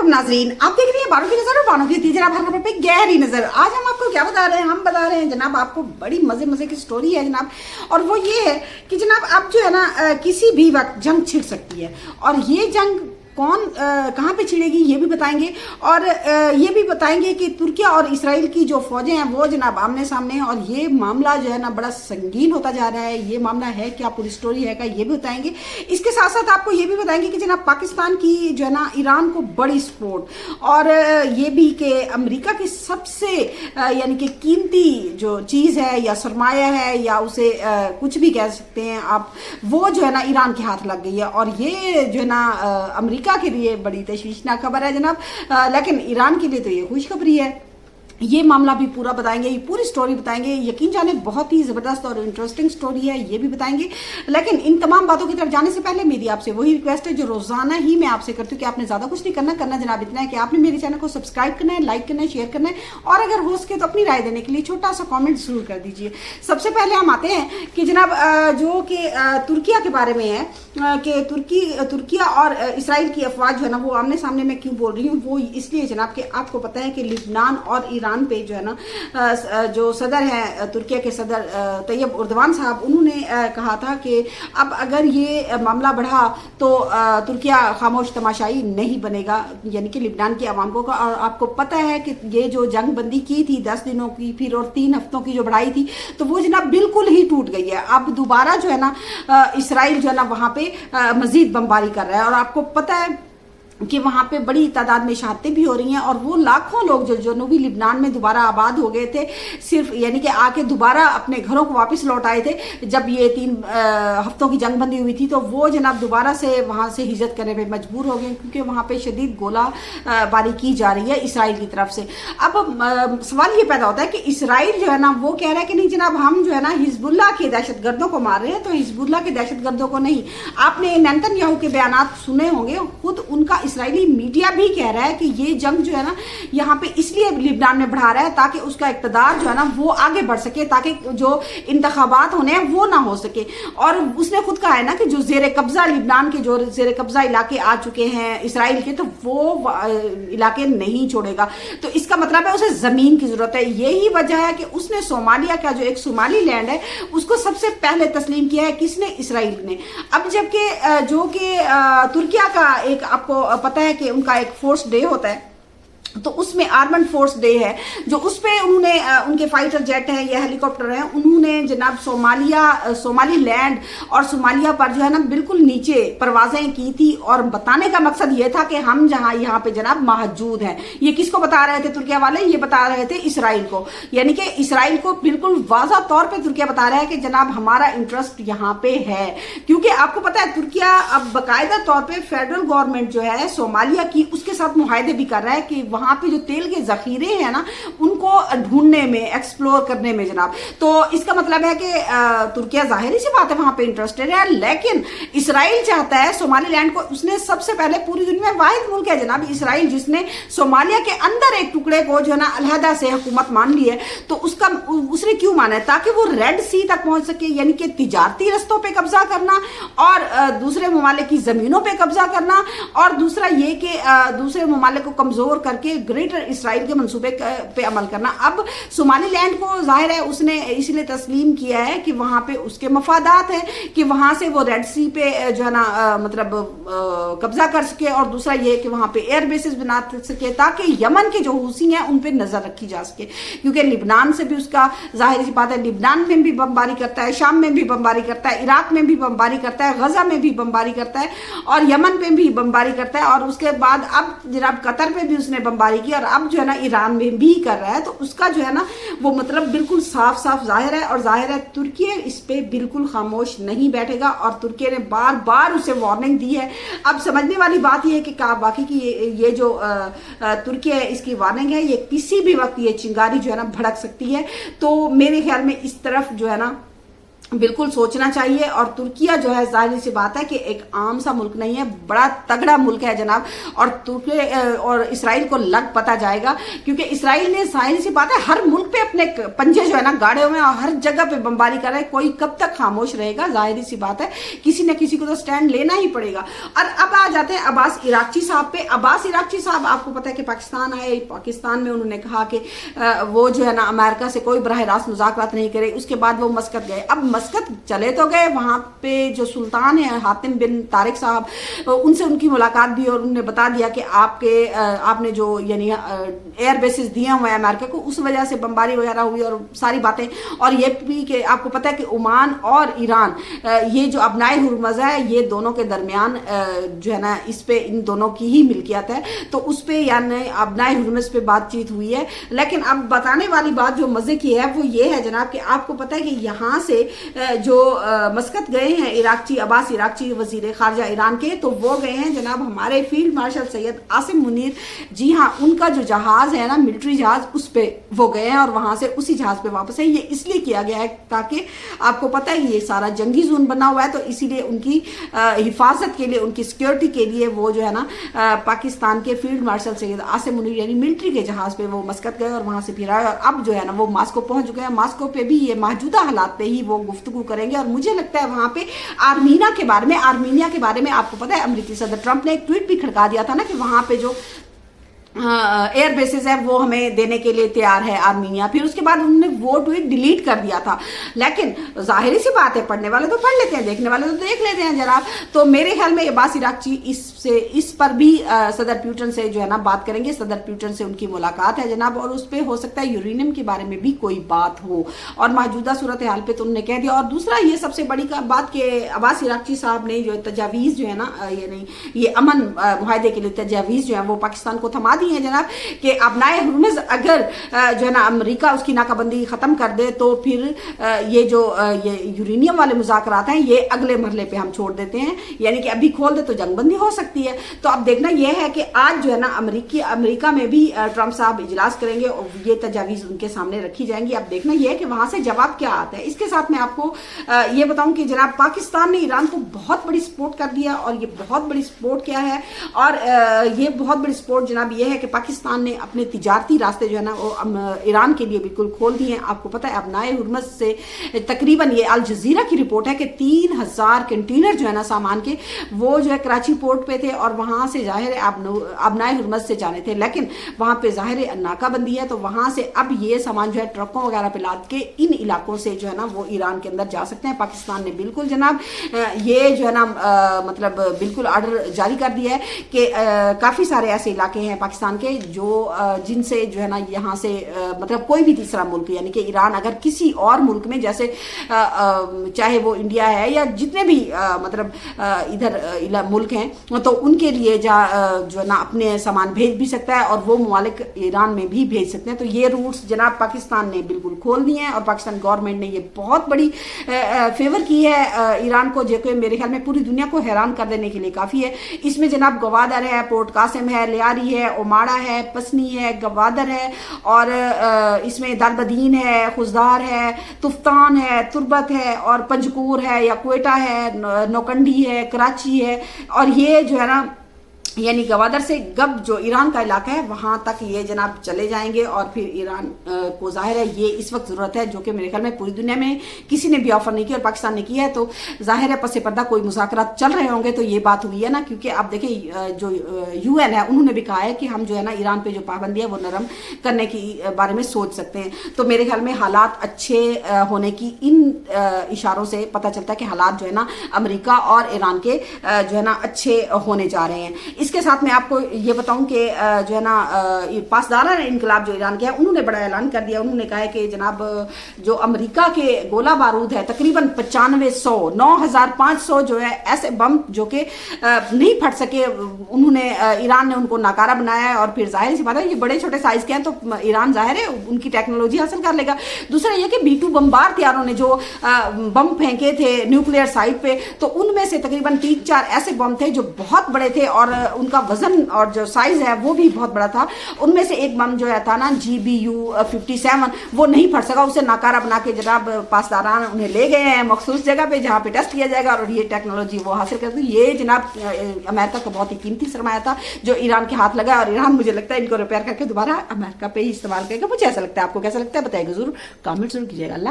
अस्सलाम नाज़रीन, आप देख रही हैं बानों की नजर और बानों की जनाब हर खबर पे गहरी नजर। आज हम आपको क्या बता रहे हैं, हम बता रहे हैं जनाब आपको बड़ी मजे मजे की स्टोरी है जनाब, और वो ये है कि जनाब अब जो है ना किसी भी वक्त जंग छिड़ सकती है, और ये जंग कौन कहाँ पे छिड़ेगी ये भी बताएंगे, और ये भी बताएंगे कि तुर्की और इसराइल की जो फौजें हैं वो जनाब आमने सामने हैं, और ये मामला जो है ना बड़ा संगीन होता जा रहा है। ये मामला है क्या, पूरी स्टोरी है क्या, ये भी बताएंगे। इसके साथ साथ आपको ये भी बताएंगे कि जनाब पाकिस्तान की जो है ना ईरान को बड़ी सपोर्ट, और ये भी कि अमेरिका की सबसे यानी कि कीमती जो चीज़ है या सरमाया है या उसे कुछ भी कह सकते हैं आप, वो जो है ना ईरान के हाथ लग गई है। और ये जो है ना अमेरिका के लिए बड़ी तशवीशनाक खबर है जनाब, लेकिन ईरान के लिए तो ये खुशखबरी है। ये मामला भी पूरा बताएंगे, ये पूरी स्टोरी बताएंगे। यकीन जाने बहुत ही ज़बरदस्त और इंटरेस्टिंग स्टोरी है, ये भी बताएंगे। लेकिन इन तमाम बातों की तरफ जाने से पहले मेरी आपसे वही रिक्वेस्ट है जो रोज़ाना ही मैं आपसे करती हूँ कि आपने ज़्यादा कुछ नहीं करना जनाब इतना है कि आपने मेरे चैनल को सब्सक्राइब करना है, लाइक करना है, शेयर करना है, और अगर हो सके तो अपनी राय देने के लिए छोटा सा कॉमेंट जरूर कर दीजिए। सबसे पहले हम आते हैं कि जनाब जो कि तुर्किया के बारे में है कि तुर्किया और इसराइल की अफवाज जो है ना वो आमने सामने मैं क्यों बोल रही हूँ, वो इसलिए जनाब कि आपको पता है कि लिबनान और ईरान पे जो है ना जो सदर है तुर्किया के सदर तैयब उर्दवान साहब, उन्होंने कहा था कि अब अगर ये मामला बढ़ा तो तुर्किया खामोश तमाशाई नहीं बनेगा, यानी कि लिबनान की आवाम को। और आपको पता है कि ये जो जंग बंदी की थी 10 दिनों की, फिर और 3 हफ्तों की जो बढ़ाई थी, तो वो जनाब बिल्कुल ही टूट गई है। अब दोबारा जो है ना इसराइल जो है ना वहां पे मजीद बमबारी कर रहा है, और आपको पता है कि वहाँ पे बड़ी तादाद में शहादतें भी हो रही हैं, और वो लाखों लोग जो जनूबी लिबनान में दोबारा आबाद हो गए थे, सिर्फ यानी कि आके दोबारा अपने घरों को वापस लौट आए थे जब ये 3 हफ्तों की जंग बंदी हुई थी, तो वो जनाब दोबारा से वहाँ से हिजरत करने पे मजबूर हो गए, क्योंकि वहाँ पे शदीद गोला बारी की जा रही है इसराइल की तरफ से। अब सवाल ये पैदा होता है कि इसराइल जो है ना वो कह रहा है कि नहीं जनाब हम जो है ना हिजबुल्लाह के दहशत गर्दों को मार रहे हैं, तो हिजबुल्लाह के दहशत गर्दों को नहीं। आपने नेतन्याहू के बयानात सुने होंगे, खुद उनका इसराइली मीडिया भी कह रहा है कि ये जंग जो है ना यहाँ पे इसलिए लिबनान में बढ़ा रहा है ताकि उसका इक़्तिदार जो है ना वो आगे बढ़ सके, ताकि जो इंतखाबात होने हैं वो ना हो सके। और उसने खुद कहा है ना कि जो जेर कब्जा लिबनान के जो जेर कब्जा इलाके आ चुके हैं इसराइल के, तो वो इलाके नहीं छोड़ेगा। तो इसका मतलब है उसे जमीन की जरूरत है। यही वजह है कि उसने सोमालिया का जो एक सोमाली लैंड है उसको सबसे पहले तस्लीम किया है, किसने, इसराइल ने। अब जबकि जो कि तुर्किया का एक आपको पता है कि उनका एक फोर्स डे होता है, तो उसमें आर्मड फोर्स डे है, जो उस पे उन्होंने उनके फाइटर जेट हैं या हेलीकॉप्टर हैं, उन्होंने जनाब सोमाली लैंड और सोमालिया पर जो है ना बिल्कुल नीचे परवाजें की थी, और बताने का मकसद ये था कि हम जहां यहाँ पे जनाब मौजूद हैं। ये किसको बता रहे थे तुर्किया वाले, ये बता रहे थे इसराइल को, यानी कि इसराइल को बिल्कुल वाज़ा तौर पर तुर्किया बता रहा है कि जनाब हमारा इंटरेस्ट यहाँ पे है। क्योंकि आपको पता है तुर्किया अब बाकायदा तौर पर फेडरल गवर्नमेंट जो है सोमालिया की उसके साथ मुआहदे भी कर रहा है कि वहां पे जो तेल के जखीरे हैं ना उनको ढूंढने में, एक्सप्लोर करने में जनाब। तो इसका मतलब है कि तुर्किया जाहिर सी बात है वहां पे इंटरेस्टेड है, लेकिन इसराइल चाहता है सोमाली लैंड को। उसने सबसे पहले पूरी दुनिया में वाहिद मुल्क है जनाब इसराइल जिसने सोमालिया के अंदर एक टुकड़े को जो है ना अलहदा से हुकूमत मान ली है। तो उसने क्यों माना है, ताकि वो रेड सी तक पहुंच सके, यानी कि तिजारती रस्तों पर कब्जा करना, और दूसरे ममालिक की जमीनों पर कब्जा करना, और दूसरा ये कि दूसरे ममालिक को कमजोर करके ग्रेटर इसराइल के मंसूबे पे अमल करना। अब सोमाली लैंड को जाहिर है उसने इसलिए तस्लीम किया है कि वहां पे उसके मफादात हैं कि वहां से वो रेड सी पे जो है ना मतलब कब्जा कर सके, और दूसरा ये कि वहां पे एयर बेसिस बना सके ताकि यमन के जो हूसी हैं उन पे नजर रखी जा सके। क्योंकि लिबनान से भी उसका जाहिर सी बात है, लिबनान में भी बमबारी करता है, शाम में भी बमबारी करता है, इराक में भी बमबारी करता है, गजा में भी बमबारी करता है, और यमन पे भी बमबारी करता है, और उसके बाद अब जनाब कतर पे भी उसने बमबारी की, और अब जो है ना ईरान में भी कर रहा है। तो उसका जो है ना वो मतलब बिल्कुल साफ साफ जाहिर है, और जाहिर है तुर्की इस पे बिल्कुल खामोश नहीं बैठेगा, और तुर्की ने बार बार उसे वार्निंग दी है। अब समझने वाली बात यह है कि बाकी की ये जो तुर्की है इसकी वार्निंग है, ये किसी भी वक्त ये चिंगारी जो है ना भड़क सकती है। तो मेरे ख्याल में इस तरफ जो है ना बिल्कुल सोचना चाहिए। और तुर्किया जो है जाहिर सी बात है कि एक आम सा मुल्क नहीं है, बड़ा तगड़ा मुल्क है जनाब। और तुर्की और इसराइल को लग पता जाएगा, क्योंकि इसराइल ने जाहिर सी बात है हर मुल्क पे अपने पंजे जो है ना गाड़े हुए हैं और हर जगह पे बमबारी कर रहे हैं। कोई कब तक खामोश रहेगा? जाहिर सी बात है किसी न किसी को तो स्टैंड लेना ही पड़ेगा। और अब आ जाते हैं अब्बास इराक्ची साहब पे। अब्बास इराक्ची साहब आपको पता है कि पाकिस्तान आए, पाकिस्तान में उन्होंने कहा कि वो जो है ना अमेरिका से कोई बराह रास्त मुज़ाकरात नहीं करे। उसके बाद वो मस्कत गए। अब मस्कत चले तो गए, वहां पे जो सुल्तान है हातिम बिन तारिक साहब, उनसे उनकी मुलाकात भी, और उन्होंने बता दिया कि आपने जो यानी एयर बेसिस दिए हुए हैं अमेरिका को, उस वजह से बमबारी वगैरह हुई और सारी बातें। और ये भी कि आपको पता है कि ओमान और ईरान, ये जो अबनाए हुर्मुज़ है, ये दोनों के दरमियान जो है ना इस पे इन दोनों की ही मिल्कियत है, तो उस पे यानी अबनाए हुर्मुज़ पे बातचीत हुई है। लेकिन अब बताने वाली बात जो मजे की है वो ये है जनाब कि आपको पता है कि यहाँ से जो मस्कत गए हैं इराक़ची, अब्बास इराक़ची वज़ीर ख़ारजा ईरान के, तो वो गए हैं जनाब हमारे फील्ड मार्शल सैयद आसिम मुनीर। जी हाँ, उनका जो जहाज़ है ना मिलिट्री जहाज़, उस पे वो गए हैं और वहाँ से उसी जहाज़ पे वापस है। ये इसलिए किया गया है ताकि आपको पता है ये सारा जंगी जोन बना हुआ है, तो इसीलिए उनकी हिफाजत के लिए, उनकी सिक्योरिटी के लिए वो जो है ना पाकिस्तान के फील्ड मार्शल सैयद आसिम मुनीर यानी मिलिट्री के जहाज़ पे वो मस्कत गए और वहाँ से फिर आए। और अब जो है ना वो मास्को पहुँच चुके हैं। मास्को पे भी ये मौजूदा हालात पे ही वो गुफ्तगू करेंगे। और मुझे लगता है वहां पे आर्मीनिया के बारे में आपको पता है अमेरिकी सदर ट्रंप ने एक ट्वीट भी खड़का दिया था ना कि वहां पे जो एयर बेसिस है वो हमें देने के लिए तैयार है आर्मीनिया। फिर उसके बाद उन्होंने वो ट्वीट डिलीट कर दिया था। लेकिन जाहिर सी बात है, पढ़ने वाले तो पढ़ लेते हैं, देखने वाले तो देख लेते हैं जनाब। तो मेरे ख्याल में अब्बास इराक़ची इस पर भी सदर प्यूटन से जो है ना बात करेंगे। सदर प्यूटन से उनकी मुलाकात है जनाब, और उस पर हो सकता है यूरेनियम के बारे में भी कोई बात हो, और मौजूदा सूरत हाल पे तो उन्होंने कह दिया। और दूसरा ये सबसे बड़ी बात कि अब्बास इराक़ची साहब ने जो तजावीज़ जो है ना यानी ये अमन मुआहदे के लिए तजावीज़ जो है वो पाकिस्तान को थमा है जनाब, कि अबनाए हुर्मुज़ अगर जो है ना अमेरिका उसकी नाकाबंदी खत्म कर दे तो फिर ये जो ये यूरेनियम वाले मुज़ाकरात हैं ये अगले मरहले पे हम छोड़ देते हैं, यानी कि अभी खोल दे तो जंगबंदी हो सकती है। तो अब देखना यह है कि आज जो है ना अमेरिका में भी ट्रंप साहब इजलास करेंगे और ये तजावीज़ उनके सामने रखी जाएंगी। अब देखना यह है कि वहां से जवाब क्या आता है। इसके साथ मैं आपको ये बताऊं कि जनाब पाकिस्तान ने ईरान को बहुत बड़ी सपोर्ट कर दिया, और ये बहुत बड़ी सपोर्ट क्या है, और ये बहुत बड़ी सपोर्ट जनाब ये है कि पाकिस्तान ने अपने तिजारती रास्ते जो है ना वो ईरान के लिए बिल्कुल खोल दिए हैं। आपको पता है अबनाए हुर्मुज़ से तकरीबन, ये अल जज़ीरा की रिपोर्ट है कि 3000 कंटेनर जो है ना सामान के वो जो है कराची पोर्ट पे थे, और वहां से जाहिर है अबनाए हुर्मुज़ से जाने थे। लेकिन वहां पे जाहिर है नाकाबंदी है, तो वहां से अब ये सामान जो है ट्रकों वगैरह पे लाद के इन इलाकों से जो है ना वो ईरान के अंदर जा सकते हैं। पाकिस्तान ने बिल्कुल जनाब ये जो है ना मतलब बिल्कुल ऑर्डर जारी कर दिया है कि काफ़ी सारे ऐसे इलाके हैं पाकिस्तान के जो जिनसे जो है ना यहाँ से मतलब कोई भी तीसरा मुल्क यानी कि ईरान अगर किसी और मुल्क में, जैसे चाहे वो इंडिया है या जितने भी मतलब इधर मुल्क हैं, तो उनके लिए जो है ना अपने सामान भेज भी सकता है, और वो ममालिक ईरान में भी भेज सकते हैं। तो ये रूट्स जनाब पाकिस्तान ने बिल्कुल खोल दिए हैं, और पाकिस्तान गवर्नमेंट ने ये बहुत बड़ी फेवर की है ईरान को, जो कि मेरे ख्याल में पूरी दुनिया को हैरान कर देने के लिए काफ़ी है। इसमें जनाब गवादर है, पोर्ट कासिम है, लियारी है, ओमाड़ा है, पसनी है, गवादर है, और इसमें दालबदीन है, खुजदार है, तुफ्तान है, तुर्बत है, और पंजकूर है, या क्वेटा है, नौकंडी है, कराची है, और ये जो है ना यानी गवादर से गब जो ईरान का इलाका है वहां तक ये जनाब चले जाएंगे। और फिर ईरान को जाहिर है ये इस वक्त ज़रूरत है, जो कि मेरे ख्याल में पूरी दुनिया में किसी ने भी ऑफर नहीं किया और पाकिस्तान ने किया है। तो जाहिर है पसे पर्दा कोई मुज़ाकरात चल रहे होंगे तो ये बात हुई है ना, क्योंकि आप देखें जो UN है उन्होंने भी कहा है कि हम जो है ना ईरान पे जो पाबंदी है वो नरम करने की बारे में सोच सकते हैं। तो मेरे ख्याल में हालात अच्छे होने की इन इशारों से पता चलता है कि हालात जो है ना अमेरिका और ईरान के जो है ना अच्छे होने जा रहे हैं। इसके साथ मैं आपको ये बताऊं कि जो है ना पासदार इनकलाब जो ईरान के हैं उन्होंने बड़ा ऐलान कर दिया। उन्होंने कहा है कि जनाब जो अमेरिका के गोला बारूद है तकरीबन 9500 जो है ऐसे बम जो कि नहीं फट सके, उन्होंने ईरान ने उनको नाकारा बनाया है। और फिर जाहिर सी बात है ये बड़े छोटे साइज के हैं तो ईरान जाहिर है उनकी टेक्नोलॉजी हासिल कर लेगा। दूसरा ये कि B2 बमबार तैयारों ने जो बम फेंके थे न्यूक्लियर साइट पे, तो उनमें से तकरीबन 3-4 ऐसे बम थे जो बहुत बड़े थे और ان کا وزن اور جو سائز ہے وہ بھی بہت بڑا تھا. ان میں سے ایک بم جو ہے تھا نا GBU-57 وہ نہیں پھٹ سکا. اسے ناکارہ بنا کے جناب پاسداران انہیں لے گئے ہیں مخصوص جگہ پہ جہاں پہ ٹیسٹ کیا جائے گا اور یہ ٹیکنالوجی وہ حاصل کرتی. یہ جناب امریکہ کا بہت ہی قیمتی سرمایہ تھا جو ایران کے ہاتھ لگا, اور ایران مجھے لگتا ہے ان کو ریپیئر کر کے دوبارہ امریکہ پہ ہی استعمال کرے گا. مجھے ایسا لگتا ہے, آپ کو کیسا لگتا ہے بتائیے گا ضرور, کامنٹ ضرور کیجیے گا. اللہ